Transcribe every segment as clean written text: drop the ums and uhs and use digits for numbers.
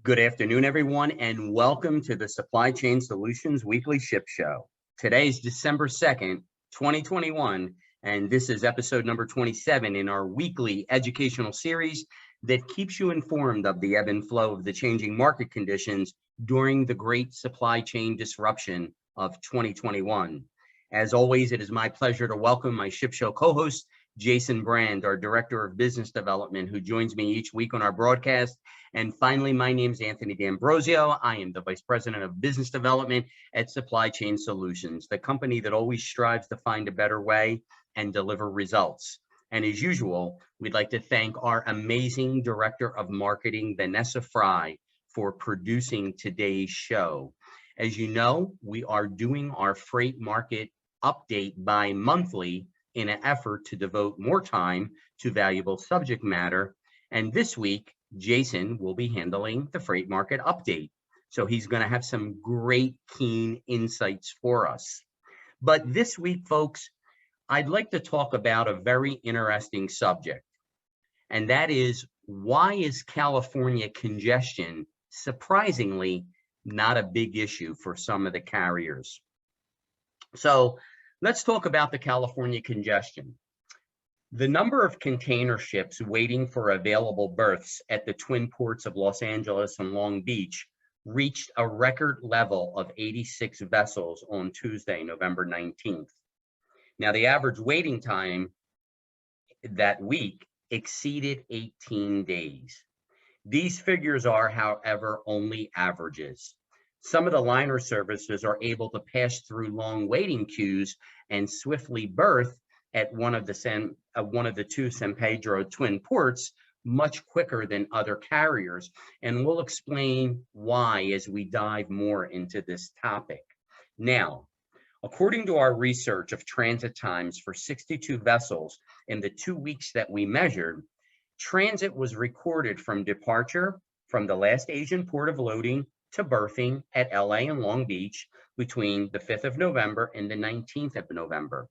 Good afternoon, everyone, and welcome to the Supply Chain Solutions Weekly Ship Show. Today is December 2nd, 2021, and this is episode number 27 in our weekly educational series that keeps you informed of the ebb and flow of the changing market conditions during the great supply chain disruption of 2021. As always, it is my pleasure to welcome my Ship Show co-host, Jason Brand, our Director of Business Development, who joins me each week on our broadcast. And finally, my name is Anthony D'Ambrosio. I am the Vice President of Business Development at Supply Chain Solutions, the company that always strives to find a better way and deliver results. And as usual, we'd like to thank our amazing Director of Marketing, Vanessa Fry, for producing today's show. As you know, we are doing our freight market update bi-monthly in an effort to devote more time to valuable subject matter. And this week, Jason will be handling the freight market update. So he's going to have some great, keen insights for us. But this week, folks, I'd like to talk about a very interesting subject. And that is, why is California congestion surprisingly not a big issue for some of the carriers? So let's talk about the California congestion. The number of container ships waiting for available berths at the twin ports of Los Angeles and Long Beach reached a record level of 86 vessels on Tuesday, November 19th. Now, the average waiting time that week exceeded 18 days. These figures are, however, only averages. Some of the liner services are able to pass through long waiting queues and swiftly berth at one of the two San Pedro twin ports much quicker than other carriers. And we'll explain why as we dive more into this topic. Now, according to our research of transit times for 62 vessels in the 2 weeks that we measured, transit was recorded from departure from the last Asian port of loading to berthing at LA and Long Beach between the 5th of November and the 19th of November.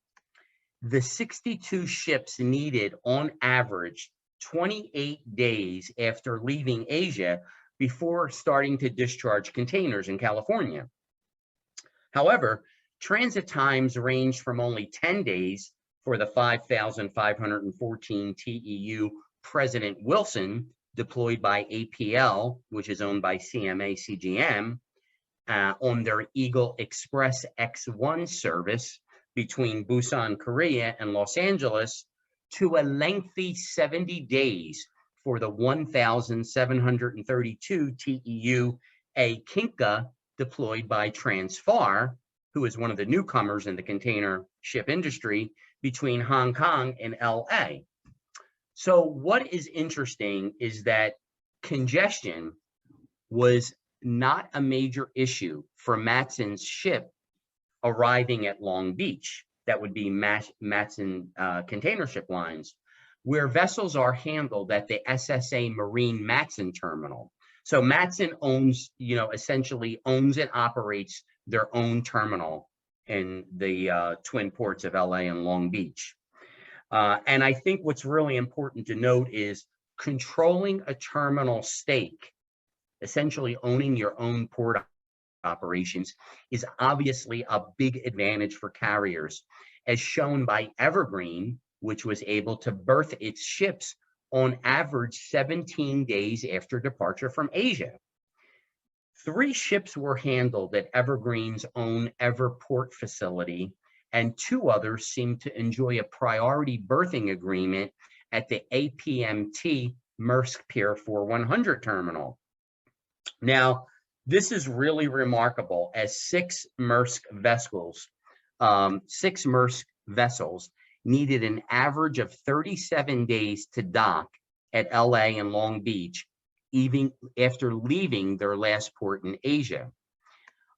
The 62 ships needed on average 28 days after leaving Asia before starting to discharge containers in California. However, transit times ranged from only 10 days for the 5,514 TEU President Wilson deployed by APL, which is owned by CMA CGM, on their Eagle Express X1 service between Busan, Korea, and Los Angeles, to a lengthy 70 days for the 1,732 TEU Akinka deployed by Transfar, who is one of the newcomers in the container ship industry, between Hong Kong and LA. So what is interesting is that congestion was not a major issue for Matson's ship arriving at Long Beach. That would be Matson container ship lines, where vessels are handled at the SSA Marine Matson terminal. So Matson essentially owns and operates their own terminal in the twin ports of LA and Long Beach. And I think what's really important to note is controlling a terminal stake, essentially owning your own port operations, is obviously a big advantage for carriers, as shown by Evergreen, which was able to berth its ships on average 17 days after departure from Asia. 3 ships were handled at Evergreen's own Everport facility, and 2 others seem to enjoy a priority berthing agreement at the APMT Maersk Pier 4100 terminal. Now, this is really remarkable, as 6 Maersk vessels needed an average of 37 days to dock at LA and Long Beach, even after leaving their last port in Asia.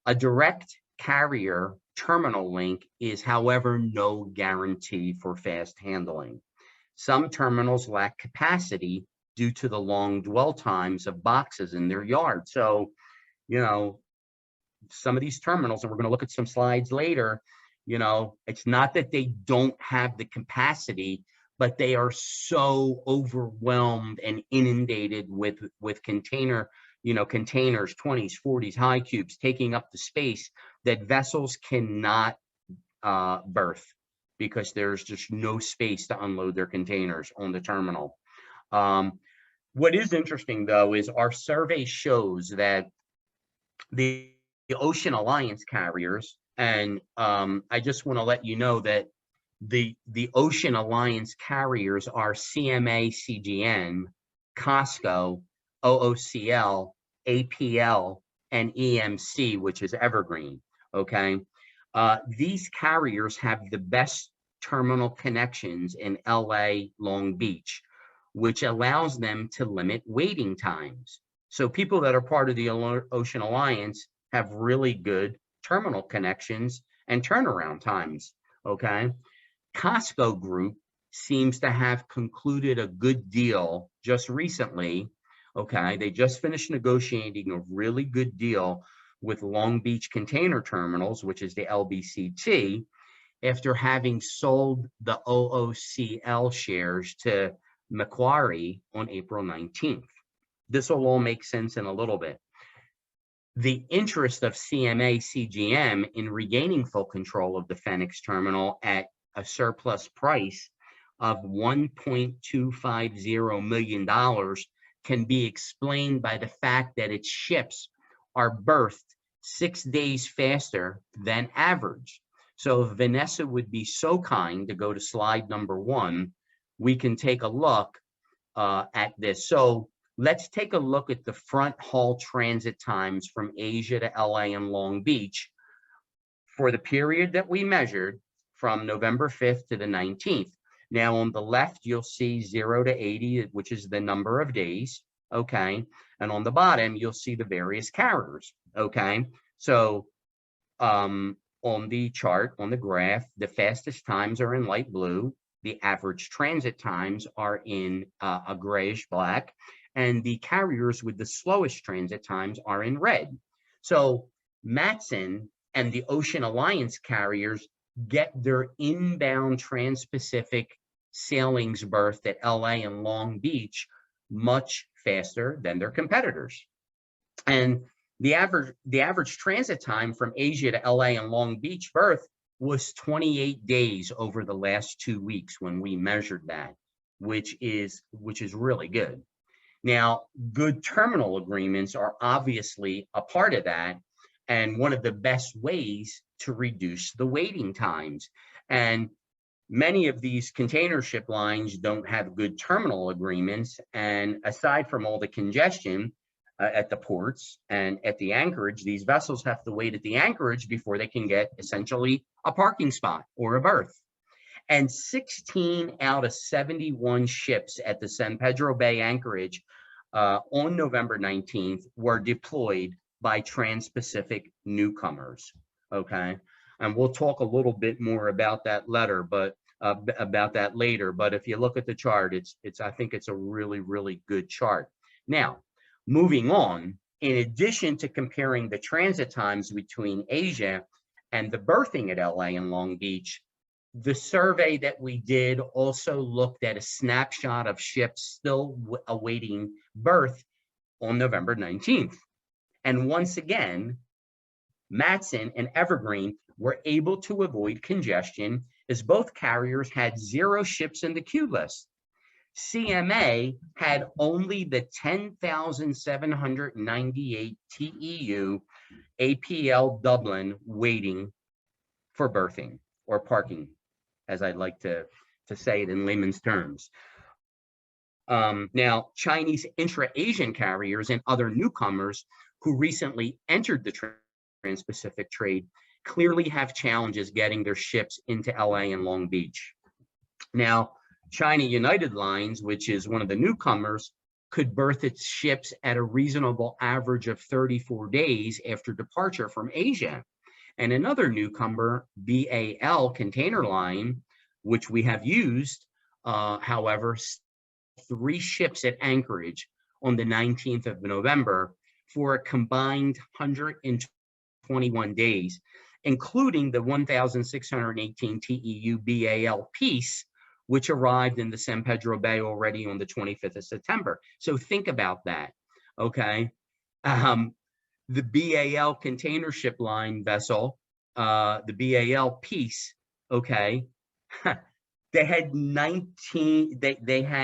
A direct carrier terminal link is, however, no guarantee for fast handling. Some terminals lack capacity due to the long dwell times of boxes in their yard. So, some of these terminals, and we're going to look at some slides later, it's not that they don't have the capacity, but they are so overwhelmed and inundated with container containers, 20s, 40s, high cubes, taking up the space that vessels cannot berth because there's just no space to unload their containers on the terminal. What is interesting, though, is our survey shows that the Ocean Alliance carriers, and I just want to let you know that the Ocean Alliance carriers are CMA, CGN, COSCO, OOCL, APL, and EMC, which is Evergreen. Okay, these carriers have the best terminal connections in LA, Long Beach, which allows them to limit waiting times. So people that are part of the Ocean Alliance have really good terminal connections and turnaround times. Okay, Costco Group seems to have concluded a good deal just recently. Okay, they just finished negotiating a really good deal with Long Beach Container Terminals, which is the LBCT, after having sold the OOCL shares to Macquarie on April 19th. This will all make sense in a little bit. The interest of CMA CGM in regaining full control of the Phoenix terminal at a surplus price of $1.250 million can be explained by the fact that its ships are berthed 6 days faster than average. So if Vanessa would be so kind to go to slide number 1, we can take a look at this. So let's take a look at the front haul transit times from Asia to LA and Long Beach for the period that we measured from November 5th to the 19th. Now on the left, you'll see 0 to 80, which is the number of days, okay? And on the bottom, you'll see the various carriers, okay? So on the chart, on the graph, the fastest times are in light blue. The average transit times are in a grayish black, and the carriers with the slowest transit times are in red. So Matson and the Ocean Alliance carriers get their inbound trans-Pacific sailings berthed at LA and Long Beach much faster than their competitors. And the average transit time from Asia to LA and Long Beach berth was 28 days over the last 2 weeks when we measured that, which is really good. Now, good terminal agreements are obviously a part of that, and one of the best ways to reduce the waiting times. And many of these container ship lines don't have good terminal agreements. And aside from all the congestion at the ports and at the anchorage, these vessels have to wait at the anchorage before they can get essentially a parking spot or a berth. And 16 out of 71 ships at the San Pedro Bay anchorage on November 19th were deployed by Trans-Pacific newcomers, okay? And we'll talk a little bit more about that later, but if you look at the chart, I think it's a really, really good chart. Now, moving on, in addition to comparing the transit times between Asia and the berthing at LA and Long Beach, the survey that we did also looked at a snapshot of ships still awaiting berth on November 19th. And once again, Matson and Evergreen were able to avoid congestion as both carriers had 0 ships in the queue list. CMA had only the 10,798 TEU APL Dublin waiting for berthing or parking, as I'd like to say it in layman's terms. Now, Chinese intra-Asian carriers and other newcomers who recently entered the Trans-Pacific trade clearly have challenges getting their ships into LA and Long Beach. Now, China United Lines, which is one of the newcomers, could berth its ships at a reasonable average of 34 days after departure from Asia. And another newcomer, BAL Container Line, which we have used, however, 3 ships at Anchorage on the 19th of November for a combined 121 days, including the 1,618 TEU BAL Peace, which arrived in the San Pedro Bay already on the 25th of September. So think about that, okay? The BAL container ship line vessel, the BAL piece, okay, they had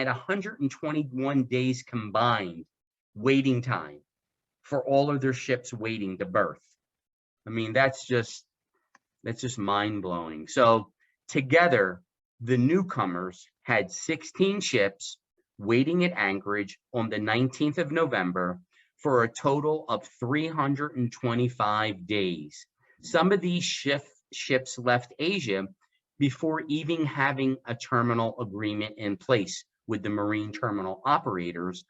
121 days combined waiting time for all of their ships waiting to berth. I mean, that's just mind-blowing. So together, the newcomers had 16 ships waiting at anchorage on the 19th of November for a total of 325 days. Some of these ships left Asia before even having a terminal agreement in place with the marine terminal operators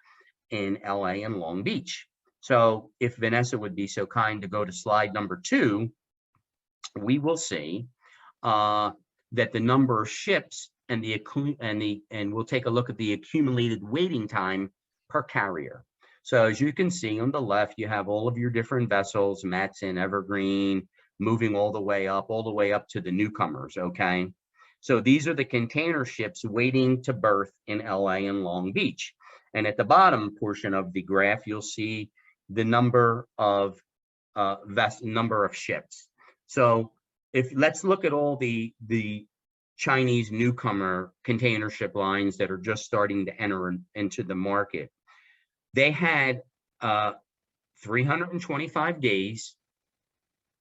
in LA and Long Beach. So if Vanessa would be so kind to go to slide number 2, we will see that the number of ships and we'll take a look at the accumulated waiting time per carrier. So as you can see on the left, you have all of your different vessels, Matson, Evergreen, moving all the way up to the newcomers, okay? So these are the container ships waiting to berth in LA and Long Beach. And at the bottom portion of the graph, you'll see the number of ships. So let's look at all the Chinese newcomer container ship lines that are just starting to enter into the market. They had 325 days,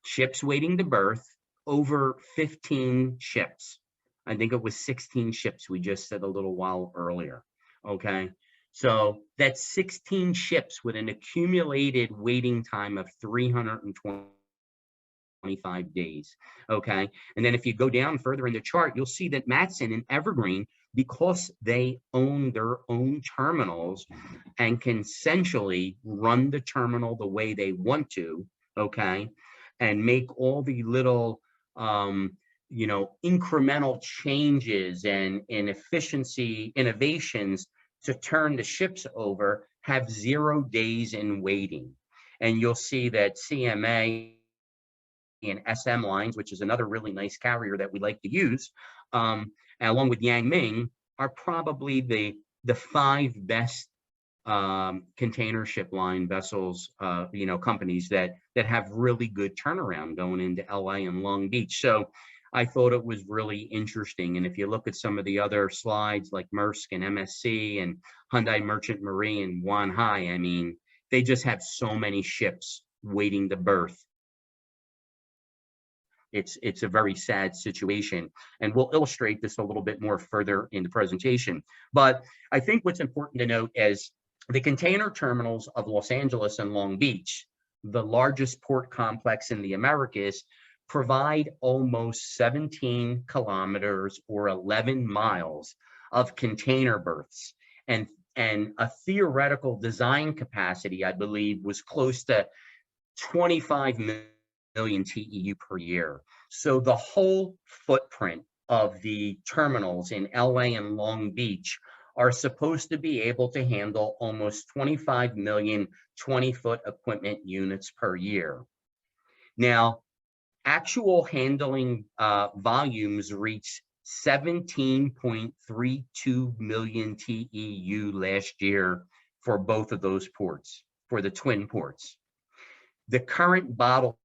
ships waiting to berth, over 15 ships. I think it was 16 ships we just said a little while earlier, okay? So that's 16 ships with an accumulated waiting time of 325 days, okay? And then if you go down further in the chart, you'll see that Matson and Evergreen, because they own their own terminals and can essentially run the terminal the way they want to, okay, and make all the little, incremental changes and efficiency innovations to turn the ships over, have 0 days in waiting. And you'll see that CMA and SM lines, which is another really nice carrier that we like to use, along with Yangming, are probably the 5 best container ship line vessels, companies that have really good turnaround going into LA and Long Beach. So I thought it was really interesting. And if you look at some of the other slides like Maersk and MSC and Hyundai Merchant Marine and Wanhai, I mean, they just have so many ships waiting to berth. It's a very sad situation, and we'll illustrate this a little bit more further in the presentation. But I think what's important to note is the container terminals of Los Angeles and Long Beach, the largest port complex in the Americas, provide almost 17 kilometers or 11 miles of container berths, and a theoretical design capacity, I believe, was close to 25 million TEU per year. So the whole footprint of the terminals in LA and Long Beach are supposed to be able to handle almost 25 million 20-foot equipment units per year. Now, actual handling volumes reached 17.32 million TEU last year for both of those ports, for the twin ports. The current bottleneck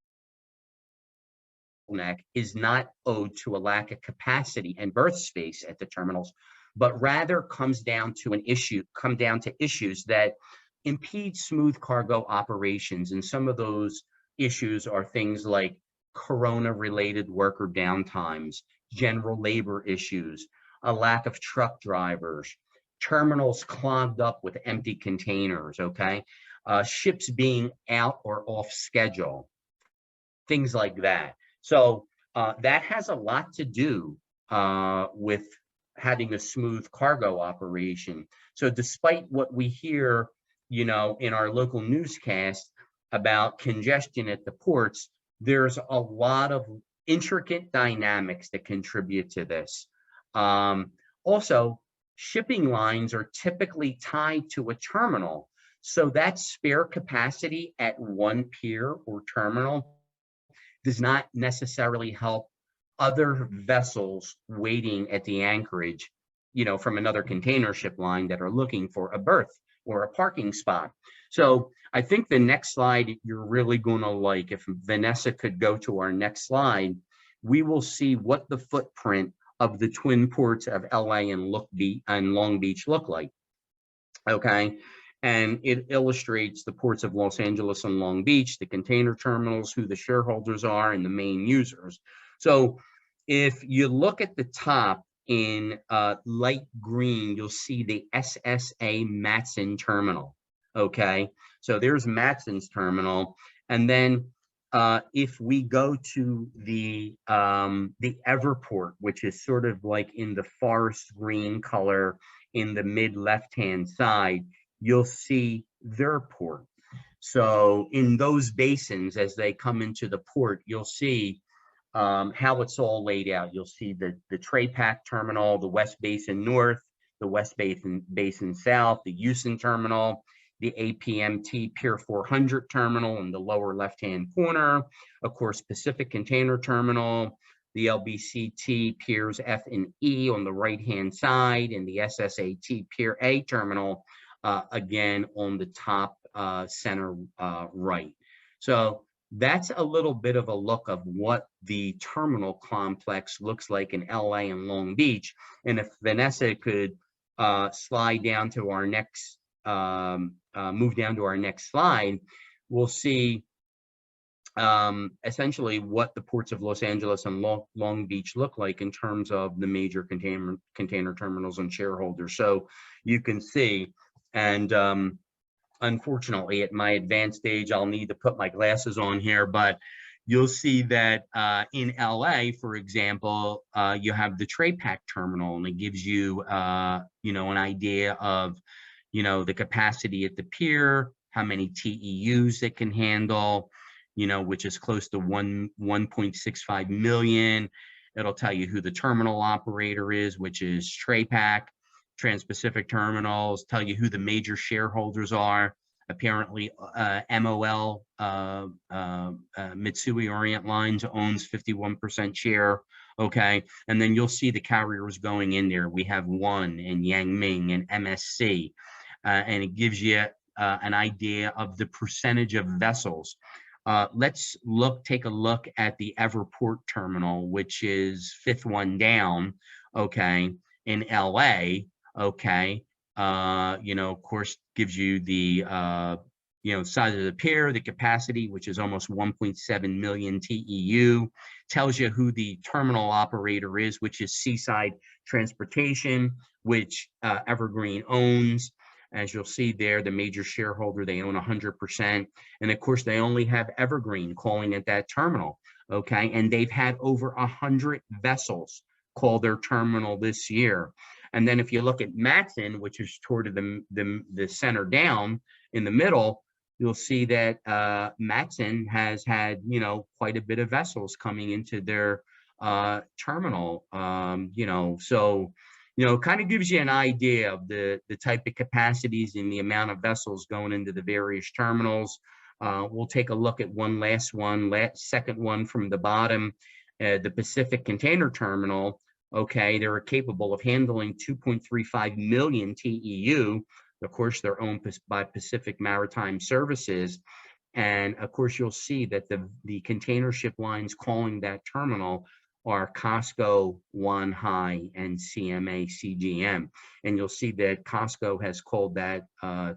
is not owed to a lack of capacity and berth space at the terminals, but rather comes down to issues that impede smooth cargo operations. And some of those issues are things like corona-related worker downtimes, general labor issues, a lack of truck drivers, terminals clogged up with empty containers, okay? Ships being out or off schedule, things like that. So that has a lot to do with having a smooth cargo operation. So despite what we hear, in our local newscast about congestion at the ports, there's a lot of intricate dynamics that contribute to this. Also, shipping lines are typically tied to a terminal. So that spare capacity at one pier or terminal does not necessarily help other vessels waiting at the anchorage, from another container ship line that are looking for a berth. or a parking spot. So I think the next slide you're really going to like. If Vanessa could go to our next slide, we will see what the footprint of the twin ports of LA and Long Beach look like. Okay. And it illustrates the ports of Los Angeles and Long Beach, the container terminals, who the shareholders are, and the main users. So if you look at the top in light green, you'll see the SSA Matson terminal. Okay, so there's Matson's terminal. And then if we go to the Everport, which is sort of like in the forest green color in the mid left-hand side, you'll see their port. So in those basins, as they come into the port, you'll see how it's all laid out. You'll see the Tray Pack terminal, the West Basin North, the West Basin South, the Houston terminal, the APMT Pier 400 terminal in the lower left-hand corner, of course, Pacific Container Terminal, the LBCT Piers F and E on the right-hand side, and the SSAT Pier A terminal, again, on the top center right. So that's a little bit of a look of what the terminal complex looks like in LA and Long Beach. And if Vanessa could slide down to our next, move down to our next slide, we'll see essentially what the ports of Los Angeles and Long Beach look like in terms of the major container terminals and shareholders. So you can see, and unfortunately, at my advanced age, I'll need to put my glasses on here, but you'll see that in LA, for example, you have the Tray Pack terminal, and it gives you, you know, an idea of, you know, the capacity at the pier, how many TEUs it can handle, you know, which is close to 1.65 million. It'll tell you who the terminal operator is, which is Tray Pack. Trans-Pacific Terminals tell you who the major shareholders are. Apparently, MOL, Mitsui Orient Lines owns 51% share. Okay, and then you'll see the carriers going in there. We have One and Yangming and MSC, and it gives you an idea of the percentage of vessels. Let's take a look at the Everport terminal, which is fifth one down. Okay, in LA. Okay, you know, of course, gives you the you know, size of the pier, the capacity, which is almost 1.7 million TEU, tells you who the terminal operator is, which is Seaside Transportation, which Evergreen owns. As you'll see there, the major shareholder, they own 100%. And of course, they only have Evergreen calling at that terminal. Okay, and they've had over 100 vessels call their terminal this year. And then if you look at Matson, which is toward the center down in the middle, you'll see that Matson has had, you know, quite a bit of vessels coming into their terminal, you know, so, you know, kind of gives you an idea of the type of capacities and the amount of vessels going into the various terminals. We'll take a look at second one from the bottom, the Pacific Container Terminal. Okay, they're capable of handling 2.35 million TEU. Of course, they're owned by Pacific Maritime Services. And of course, you'll see that the container ship lines calling that terminal are COSCO, One High, and CMA CGM. And you'll see that COSCO has called that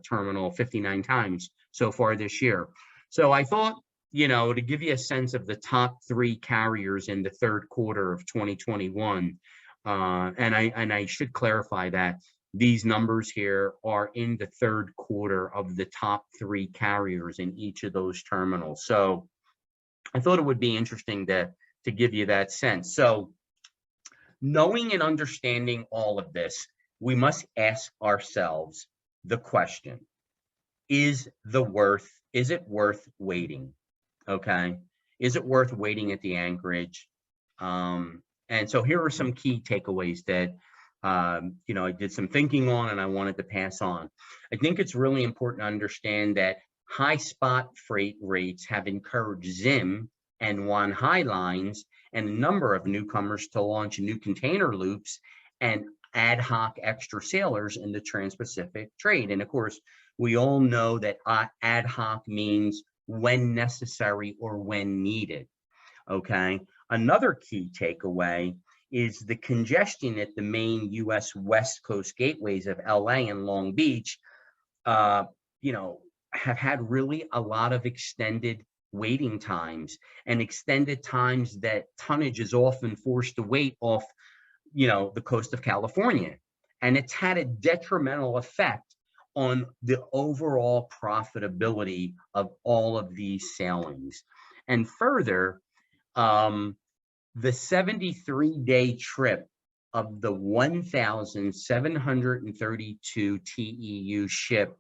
terminal 59 times so far this year. So I thought, you know, to give you a sense of the top 3 carriers in the third quarter of 2021, and I should clarify that these numbers here are in the third quarter of the top 3 carriers in each of those terminals. So I thought it would be interesting to give you that sense. So knowing and understanding all of this, we must ask ourselves the question, is it worth waiting? Okay, is it worth waiting at the anchorage? And so here are some key takeaways that you know, I did some thinking on and I wanted to pass on. I think it's really important to understand that high spot freight rates have encouraged ZIM and One High lines and a number of newcomers to launch new container loops. And ad hoc extra sailors in the Trans-Pacific trade. And of course, we all know that ad hoc means when necessary or when needed. Okay. Another key takeaway is the congestion at the main U.S. West Coast gateways of LA and Long Beach, you know, have had really a lot of extended waiting times and extended times that tonnage is often forced to wait off, you know, the coast of California. And it's had a detrimental effect on the overall profitability of all of these sailings. And further, the 73-day trip of the 1,732 TEU ship,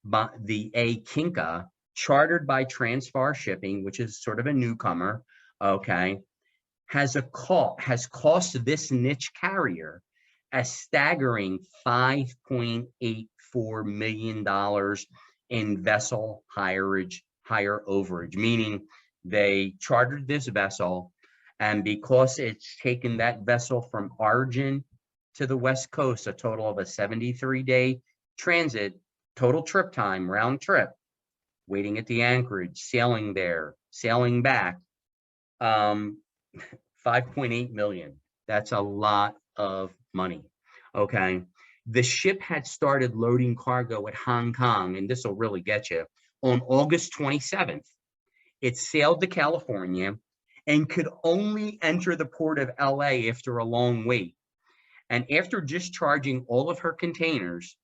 the A Kinka, chartered by Transfar Shipping, which is sort of a newcomer, okay, has cost this niche carrier a staggering $5.84 million in vessel hire overage, meaning they chartered this vessel, and because it's taken that vessel from origin to the West Coast, a total of a 73-day transit, total trip time, round trip, waiting at the anchorage, sailing there, sailing back, 5.8 million. That's a lot of money. Okay. The ship had started loading cargo at Hong Kong, and this will really get you, on August 27th. It sailed to California and could only enter the port of LA after a long wait. And after discharging all of her containers,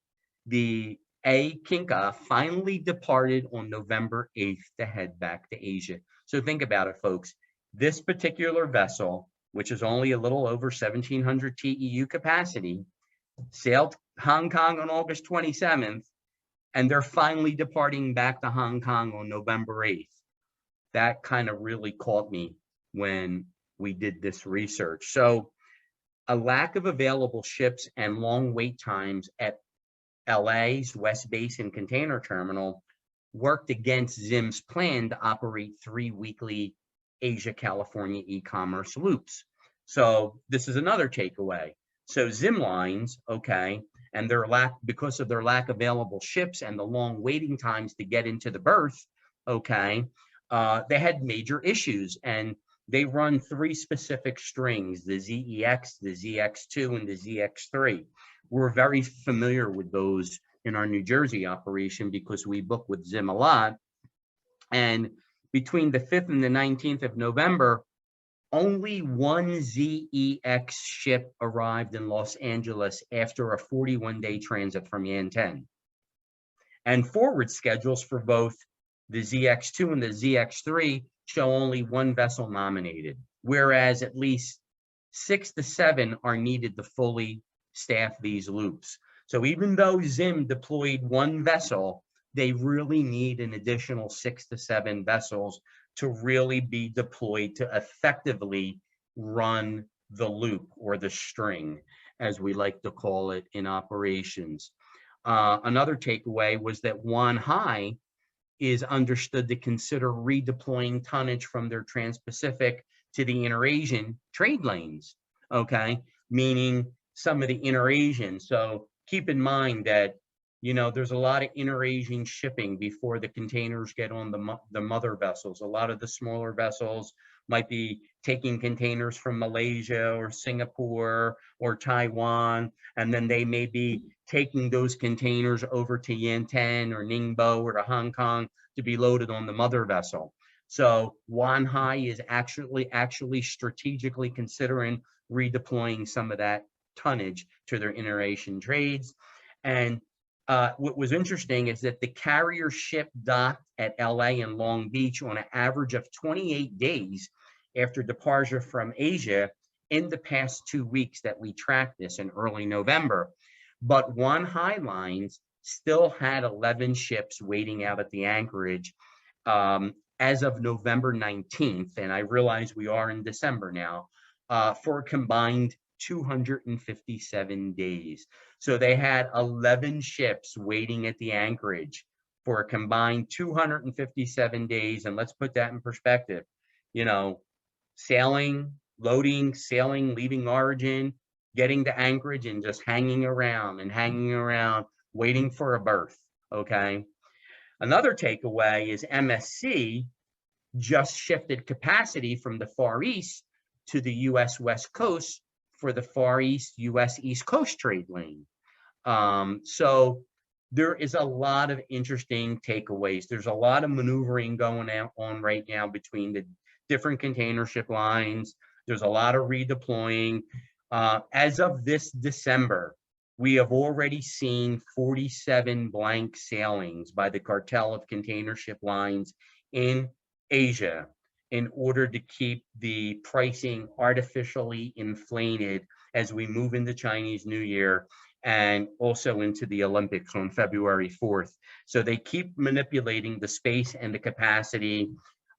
the A Kinka finally departed on November 8th to head back to Asia. So think about it, folks. This particular vessel, which is only a little over 1,700 TEU capacity, sailed Hong Kong on August 27th, and they're finally departing back to Hong Kong on November 8th. That kind of really caught me when we did this research. So a lack of available ships and long wait times at LA's West Basin Container Terminal worked against Zim's plan to operate 3 weekly Asia-California e-commerce loops. So this is another takeaway. So Zim lines, okay, and because of their lack of available ships and the long waiting times to get into the berth, okay, they had major issues, and they run 3 specific strings, the ZEX, the ZX2, and the ZX3. We're very familiar with those in our New Jersey operation because we book with Zim a lot. And between the 5th and the 19th of November, only one ZEX ship arrived in Los Angeles after a 41-day transit from Yantian. And forward schedules for both the ZX2 and the ZX3 show only one vessel nominated, whereas at least 6 to 7 are needed to fully staff these loops. So even though Zim deployed one vessel, they really need an additional 6 to 7 vessels to really be deployed to effectively run the loop, or the string, as we like to call it in operations. Another takeaway was that Wan Hai is understood to consider redeploying tonnage from their Trans-Pacific to the inter-Asian trade lanes, okay? Meaning some of the inter-Asian. So keep in mind that, you know, there's a lot of inter-Asian shipping before the containers get on the mother vessels. A lot of the smaller vessels might be taking containers from Malaysia or Singapore or Taiwan, and then they may be taking those containers over to Yantian or Ningbo or to Hong Kong to be loaded on the mother vessel. So Wan Hai is actually strategically considering redeploying some of that tonnage to their inter-Asian trades. And what was interesting is that the carrier ship docked at LA and Long Beach on an average of 28 days after departure from Asia in the past 2 weeks that we tracked this in early November. But Wan Hai Lines still had 11 ships waiting out at the anchorage as of November 19th, and I realize we are in December now, for a combined 257 days. So they had 11 ships waiting at the anchorage for a combined 257 days. And let's put that in perspective. You know, sailing, loading, sailing, leaving origin, getting to Anchorage and just hanging around and hanging around, waiting for a berth. Okay. Another takeaway is MSC just shifted capacity from the Far East to the US West Coast for the Far East US East Coast trade lane. So there is a lot of interesting takeaways. There's a lot of maneuvering going on right now between the different container ship lines. There's a lot of redeploying. As of this December, we have already seen 47 blank sailings by the cartel of container ship lines in Asia in order to keep the pricing artificially inflated as we move into Chinese New Year and also into the Olympics on February 4th. So they keep manipulating the space and the capacity.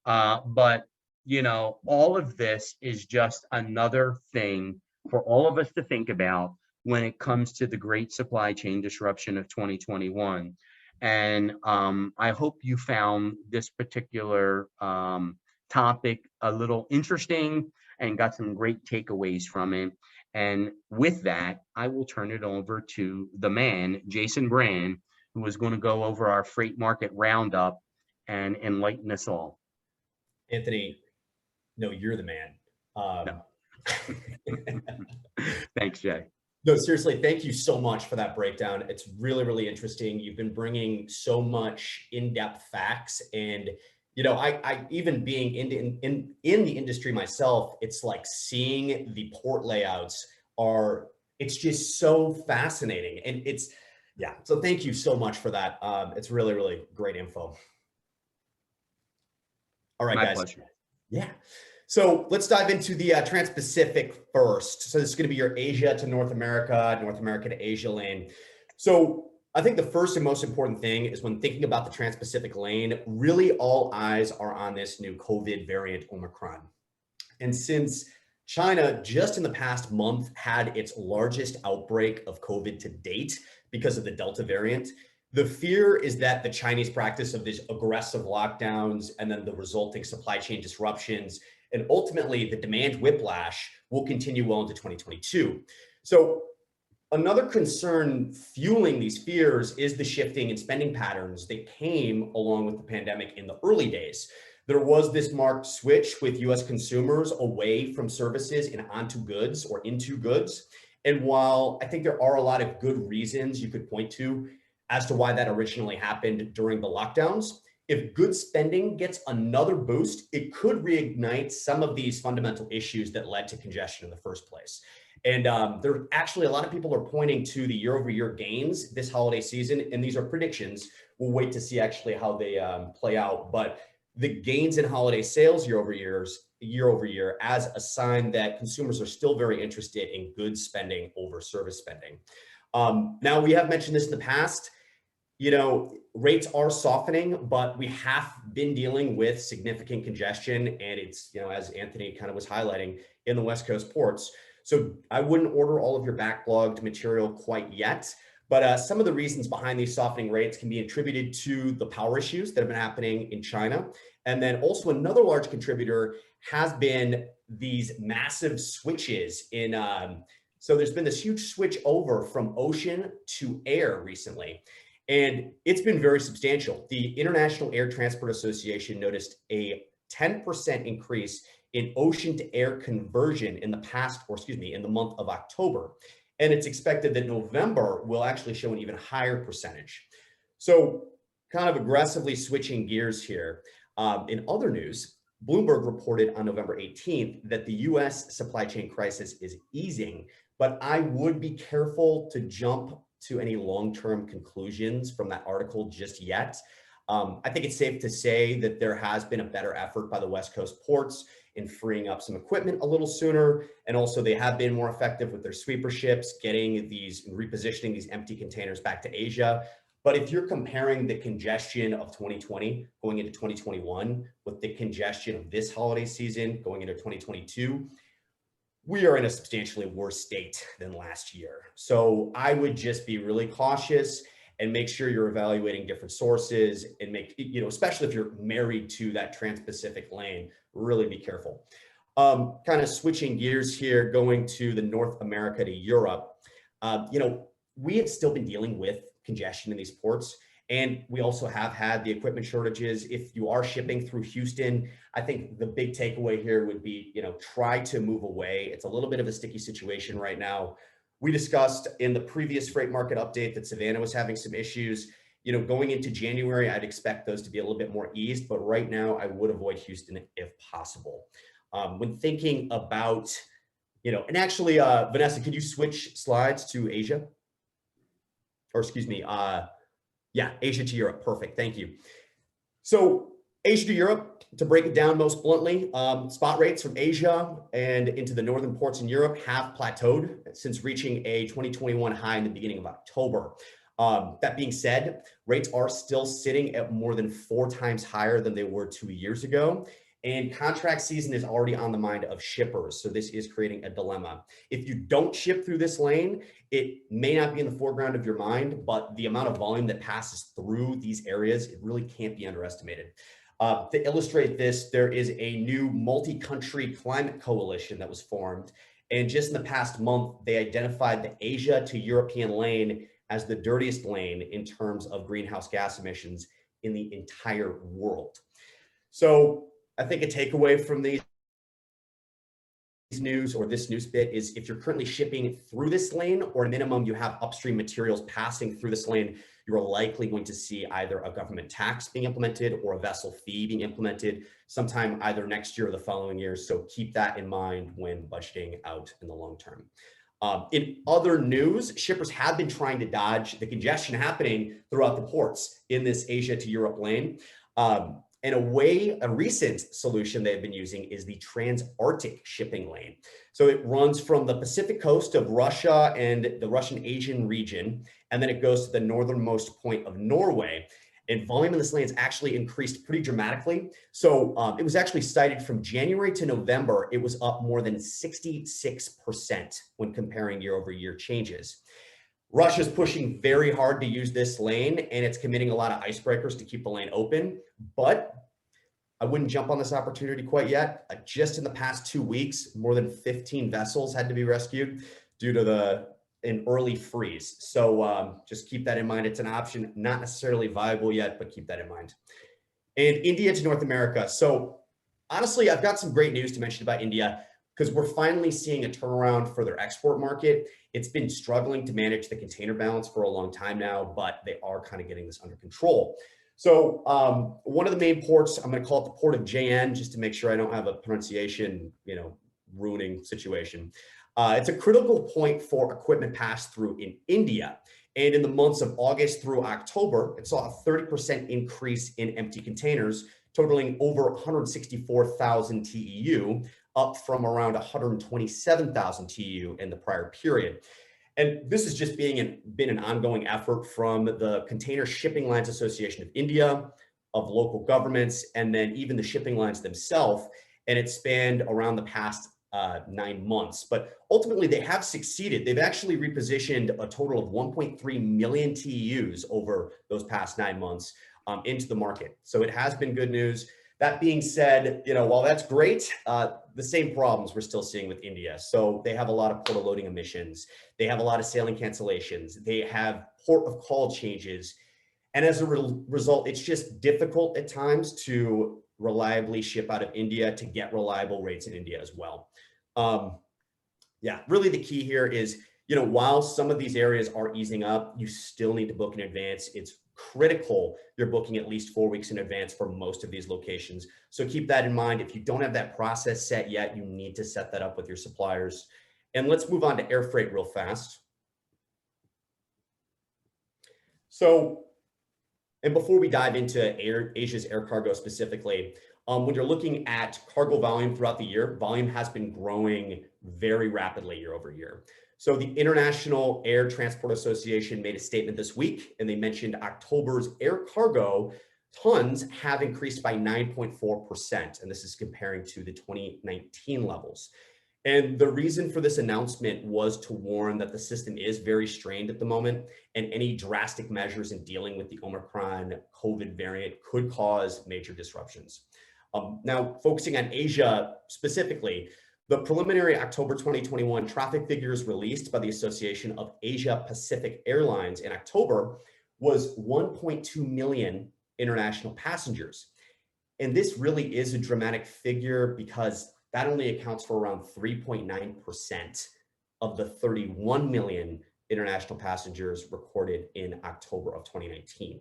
But, you know, all of this is just another thing for all of us to think about when it comes to the great supply chain disruption of 2021. And I hope you found this particular topic a little interesting and got some great takeaways from it. And with that, I will turn it over to the man, Jason Brand, who is going to go over our freight market roundup and enlighten us all. Anthony, no, you're the man. No. Thanks, Jay. No, seriously, thank you so much for that breakdown. It's really, really interesting. You've been bringing so much in-depth facts, and you know, I even being in the industry myself, it's like seeing the port layouts it's just so fascinating, and yeah. So thank you so much for that. It's really, really great info. All right, My guys. pleasure. Yeah. So let's dive into the Trans-Pacific first. So this is going to be your Asia to North America to Asia lane. So I think the first and most important thing is when thinking about the Trans-Pacific lane, really all eyes are on this new COVID variant Omicron. And since China just in the past month had its largest outbreak of COVID to date because of the Delta variant, the fear is that the Chinese practice of these aggressive lockdowns and then the resulting supply chain disruptions and ultimately the demand whiplash will continue well into 2022. So another concern fueling these fears is the shifting in spending patterns that came along with the pandemic in the early days. There was this marked switch with US consumers away from services and onto goods or into goods. And while I think there are a lot of good reasons you could point to as to why that originally happened during the lockdowns, if good spending gets another boost, it could reignite some of these fundamental issues that led to congestion in the first place. And there are actually a lot of people are pointing to the year-over-year gains this holiday season, and these are predictions. We'll wait to see actually how they play out. But the gains in holiday sales year over year as a sign that consumers are still very interested in goods spending over service spending. Now, we have mentioned this in the past. You know, rates are softening, but we have been dealing with significant congestion, and it's, you know, as Anthony kind of was highlighting, in the West Coast ports. So I wouldn't order all of your backlogged material quite yet, but some of the reasons behind these softening rates can be attributed to the power issues that have been happening in China. And then also another large contributor has been these massive switches in, so there's been this huge switch over from ocean to air recently. And it's been very substantial. The International Air Transport Association noticed a 10% increase in ocean to air conversion in the month of October. And it's expected that November will actually show an even higher percentage. So kind of aggressively switching gears here. In other news, Bloomberg reported on November 18th that the US supply chain crisis is easing, but I would be careful to jump to any long-term conclusions from that article just yet. I think it's safe to say that there has been a better effort by the West Coast ports in freeing up some equipment a little sooner. And also they have been more effective with their sweeper ships, getting these, repositioning these empty containers back to Asia. But if you're comparing the congestion of 2020 going into 2021 with the congestion of this holiday season going into 2022, we are in a substantially worse state than last year. So I would just be really cautious and make sure you're evaluating different sources and make, especially if you're married to that Trans-Pacific lane, really be careful. Kind of switching gears here, going to the North America to Europe. We have still been dealing with congestion in these ports. And we also have had the equipment shortages. If you are shipping through Houston, I think the big takeaway here would be, try to move away. It's a little bit of a sticky situation right now. We discussed in the previous freight market update that Savannah was having some issues. Going into January, I'd expect those to be a little bit more eased, but right now I would avoid Houston if possible. When thinking about, and actually, Vanessa, could you switch slides to Asia? Or excuse me, yeah, Asia to Europe. Perfect. Thank you. So Asia to Europe, to break it down most bluntly, spot rates from Asia and into the northern ports in Europe have plateaued since reaching a 2021 high in the beginning of October. That being said, rates are still sitting at more than 4 times higher than they were 2 years ago. And contract season is already on the mind of shippers. So this is creating a dilemma. If you don't ship through this lane, it may not be in the foreground of your mind, but the amount of volume that passes through these areas, it really can't be underestimated. To illustrate this, there is a new multi-country climate coalition that was formed. And just in the past month, they identified the Asia to European lane as the dirtiest lane in terms of greenhouse gas emissions in the entire world. So I think a takeaway from these news or this news bit is if you're currently shipping through this lane, or at minimum you have upstream materials passing through this lane, you're likely going to see either a government tax being implemented or a vessel fee being implemented sometime either next year or the following year. So keep that in mind when budgeting out in the long term. In other news, shippers have been trying to dodge the congestion happening throughout the ports in this Asia to Europe lane. And a recent solution they've been using is the trans-Arctic shipping lane. So it runs from the Pacific coast of Russia and the Russian Asian region, and then it goes to the northernmost point of Norway. And volume in this lane has actually increased pretty dramatically. So it was actually cited from January to November, it was up more than 66% when comparing year-over-year changes. Russia's pushing very hard to use this lane, and it's committing a lot of icebreakers to keep the lane open, but I wouldn't jump on this opportunity quite yet. Just in the past 2 weeks, more than 15 vessels had to be rescued due to an early freeze. So just keep that in mind. It's an option, not necessarily viable yet, but keep that in mind. And India to North America. So honestly, I've got some great news to mention about India, because we're finally seeing a turnaround for their export market. It's been struggling to manage the container balance for a long time now, but they are kind of getting this under control. So one of the main ports, I'm going to call it the port of JN, just to make sure I don't have a pronunciation, ruining situation. It's a critical point for equipment pass through in India. And in the months of August through October, it saw a 30% increase in empty containers, totaling over 164,000 TEU, up from around 127,000 TEU in the prior period. And this has just been an ongoing effort from the Container Shipping Lines Association of India, of local governments, and then even the shipping lines themselves. And it spanned around the past 9 months. But ultimately, they have succeeded. They've actually repositioned a total of 1.3 million TEUs over those past 9 months into the market. So it has been good news. That being said, while that's great, the same problems we're still seeing with India. So they have a lot of port of loading emissions. They have a lot of sailing cancellations. They have port of call changes. And as a result, it's just difficult at times to reliably ship out of India, to get reliable rates in India as well. Really the key here is, while some of these areas are easing up, you still need to book in advance. It's critical you're booking at least 4 weeks in advance for most of these locations. So keep that in mind. If you don't have that process set yet, you need to set that up with your suppliers. And let's move on to air freight real fast. So, and before we dive into Asia's air cargo specifically, when you're looking at cargo volume throughout the year, volume has been growing very rapidly year over year. So the International Air Transport Association made a statement this week, and they mentioned October's air cargo tons have increased by 9.4%, and this is comparing to the 2019 levels. And the reason for this announcement was to warn that the system is very strained at the moment, and any drastic measures in dealing with the Omicron COVID variant could cause major disruptions. Now, focusing on Asia specifically, the preliminary October 2021 traffic figures released by the Association of Asia Pacific Airlines in October was 1.2 million international passengers. And this really is a dramatic figure because that only accounts for around 3.9% of the 31 million international passengers recorded in October of 2019.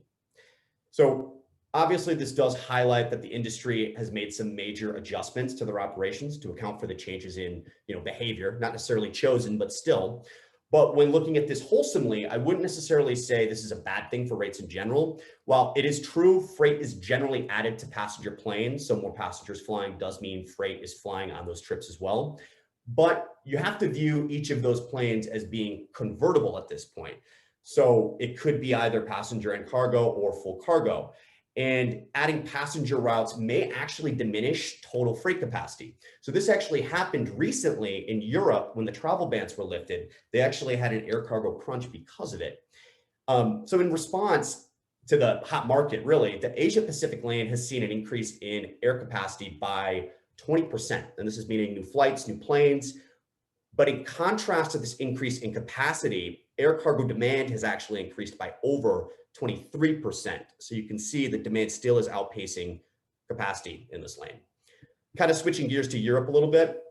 So obviously, this does highlight that the industry has made some major adjustments to their operations to account for the changes in behavior, not necessarily chosen, but still. But when looking at this wholesomely, I wouldn't necessarily say this is a bad thing for rates in general. While it is true, freight is generally added to passenger planes, so more passengers flying does mean freight is flying on those trips as well. But you have to view each of those planes as being convertible at this point. So it could be either passenger and cargo or full cargo. And adding passenger routes may actually diminish total freight capacity. So this actually happened recently in Europe when the travel bans were lifted. They actually had an air cargo crunch because of it. So in response to the hot market, really, the Asia Pacific lane has seen an increase in air capacity by 20%. And this is meaning new flights, new planes. But in contrast to this increase in capacity, air cargo demand has actually increased by over 23%. So you can see the demand still is outpacing capacity in this lane. Kind of switching gears to Europe a little bit.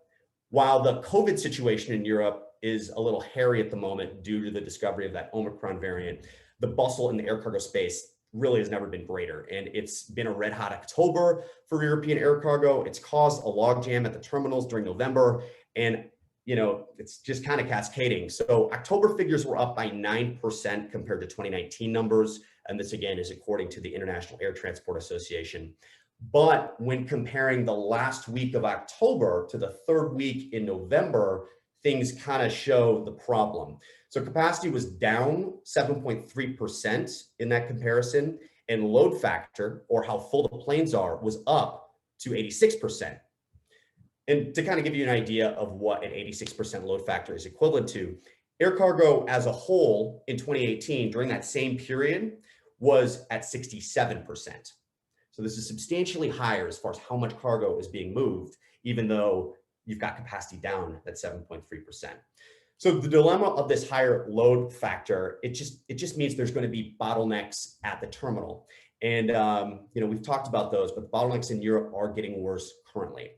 While the COVID situation in Europe is a little hairy at the moment due to the discovery of that Omicron variant, the bustle in the air cargo space really has never been greater. And it's been a red hot October for European air cargo. It's caused a logjam at the terminals during November. And it's just kind of cascading. So October figures were up by 9% compared to 2019 numbers. And this again is according to the International Air Transport Association. But when comparing the last week of October to the third week in November, things kind of show the problem. So capacity was down 7.3% in that comparison, and load factor, or how full the planes are, was up to 86%. And to kind of give you an idea of what an 86% load factor is equivalent to, air cargo as a whole in 2018, during that same period, was at 67%. So this is substantially higher as far as how much cargo is being moved, even though you've got capacity down at 7.3%. So the dilemma of this higher load factor, it just means there's going to be bottlenecks at the terminal. And we've talked about those, but the bottlenecks in Europe are getting worse currently.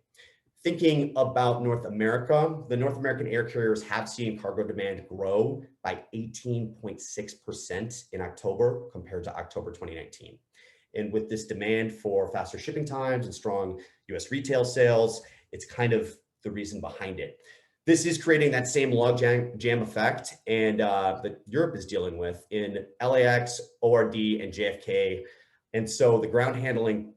Thinking about North America, the North American air carriers have seen cargo demand grow by 18.6% in October compared to October 2019. And with this demand for faster shipping times and strong US retail sales, it's kind of the reason behind it. This is creating that same logjam effect and that Europe is dealing with in LAX, ORD, and JFK. And so the ground handling,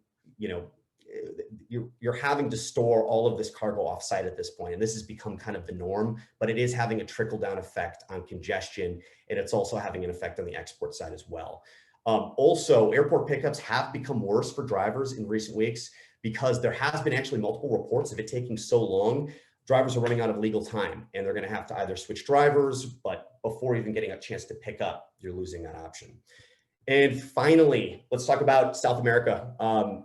you're having to store all of this cargo offsite at this point. And this has become kind of the norm, but it is having a trickle-down effect on congestion, and it's also having an effect on the export side as well. Also, airport pickups have become worse for drivers in recent weeks because there has been actually multiple reports of it taking so long. Drivers are running out of legal time, and they're going to have to either switch drivers, but before even getting a chance to pick up, you're losing that option. And finally, let's talk about South America.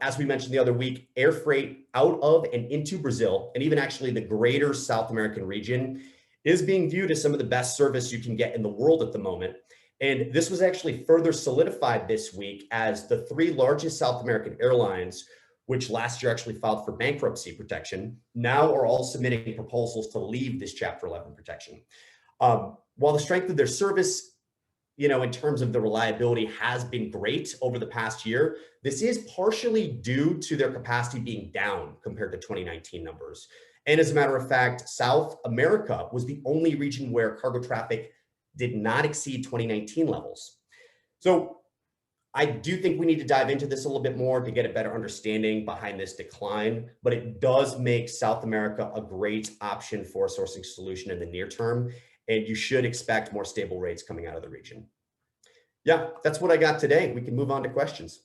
As we mentioned the other week, air freight out of and into Brazil, and even actually the greater South American region, is being viewed as some of the best service you can get in the world at the moment. And this was actually further solidified this week as the three largest South American airlines, which last year actually filed for bankruptcy protection, now are all submitting proposals to leave this Chapter 11 protection. While the strength of their service, in terms of the reliability, has been great over the past year, this is partially due to their capacity being down compared to 2019 numbers. And as a matter of fact, South America was the only region where cargo traffic did not exceed 2019 levels. So I do think we need to dive into this a little bit more to get a better understanding behind this decline, but it does make South America a great option for a sourcing solution in the near term. And you should expect more stable rates coming out of the region. Yeah, that's what I got today. We can move on to questions.